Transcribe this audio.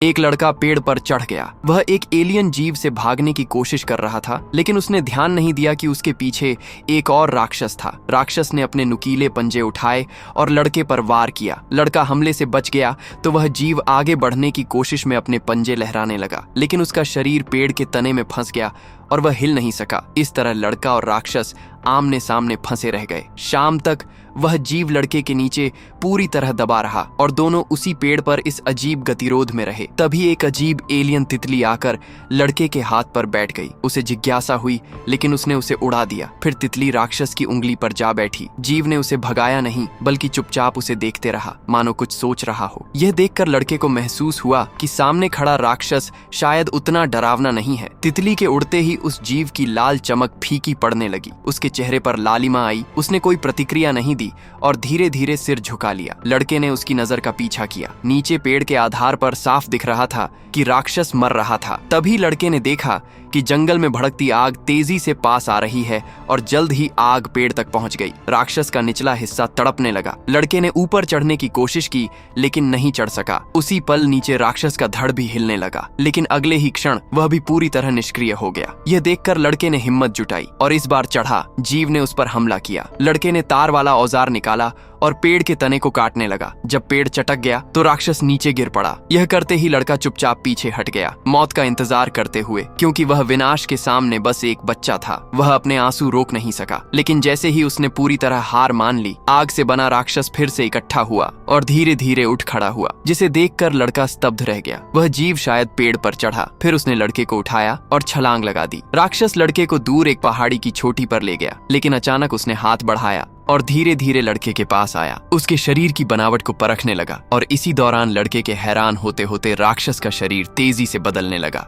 एक लड़का पेड़ पर चढ़ गया। वह एक एलियन जीव से भागने की कोशिश कर रहा था, लेकिन उसने ध्यान नहीं दिया कि उसके पीछे एक और राक्षस था। राक्षस ने अपने नुकीले पंजे उठाए और लड़के पर वार किया। लड़का हमले से बच गया तो वह जीव आगे बढ़ने की कोशिश में अपने पंजे लहराने लगा, लेकिन उसका शरीर पेड़ के तने में फंस गया और वह हिल नहीं सका। इस तरह लड़का और राक्षस आमने सामने फंसे रह गए। शाम तक वह जीव लड़के के नीचे पूरी तरह दबा रहा और दोनों उसी पेड़ पर इस अजीब गतिरोध में रहे। तभी एक अजीब एलियन तितली आकर लड़के के हाथ पर बैठ गई। उसे जिज्ञासा हुई, लेकिन उसने उसे उड़ा दिया। फिर तितली राक्षस की उंगली पर जा बैठी। जीव ने उसे भगाया नहीं, बल्कि चुपचाप उसे देखते रहा, मानो कुछ सोच रहा हो। यह देखकर लड़के को महसूस हुआ कि सामने खड़ा राक्षस शायद उतना डरावना नहीं है। तितली के उड़ते ही उस जीव की लाल चमक फीकी पड़ने लगी। उसके चेहरे पर लालिमा आई। उसने कोई प्रतिक्रिया नहीं दी और धीरे धीरे सिर झुका लिया। लड़के ने उसकी नजर का पीछा किया। नीचे पेड़ के आधार पर साफ दिख रहा था कि राक्षस मर रहा था। तभी लड़के ने देखा कि जंगल में भड़कती आग तेजी से पास आ रही है और जल्द ही आग पेड़ तक पहुंच गई। राक्षस का निचला हिस्सा तड़पने लगा। लड़के ने ऊपर चढ़ने की कोशिश की, लेकिन नहीं चढ़ सका। उसी पल नीचे राक्षस का धड़ भी हिलने लगा, लेकिन अगले ही क्षण वह भी पूरी तरह निष्क्रिय हो गया। यह देखकर लड़के ने हिम्मत जुटाई और इस बार चढ़ा। जीव ने उस पर हमला किया। लड़के ने तार वाला औजार निकाला और पेड़ के तने को काटने लगा। जब पेड़ चटक गया तो राक्षस नीचे गिर पड़ा। यह करते ही लड़का चुपचाप पीछे हट गया, मौत का इंतजार करते हुए, क्योंकि वह विनाश के सामने बस एक बच्चा था। वह अपने आंसू रोक नहीं सका, लेकिन जैसे ही उसने पूरी तरह हार मान ली, आग से बना राक्षस फिर से इकट्ठा हुआ और धीरे धीरे उठ खड़ा हुआ, जिसे देखकर लड़का स्तब्ध रह गया। वह जीव शायद पेड़ पर चढ़ा। फिर उसने लड़के को उठाया और छलांग लगा दी। राक्षस लड़के को दूर एक पहाड़ी की चोटी पर ले गया, लेकिन अचानक उसने हाथ बढ़ाया और धीरे धीरे लड़के के पास आया। उसके शरीर की बनावट को परखने लगा और इसी दौरान लड़के के हैरान होते होते राक्षस का शरीर तेजी से बदलने लगा।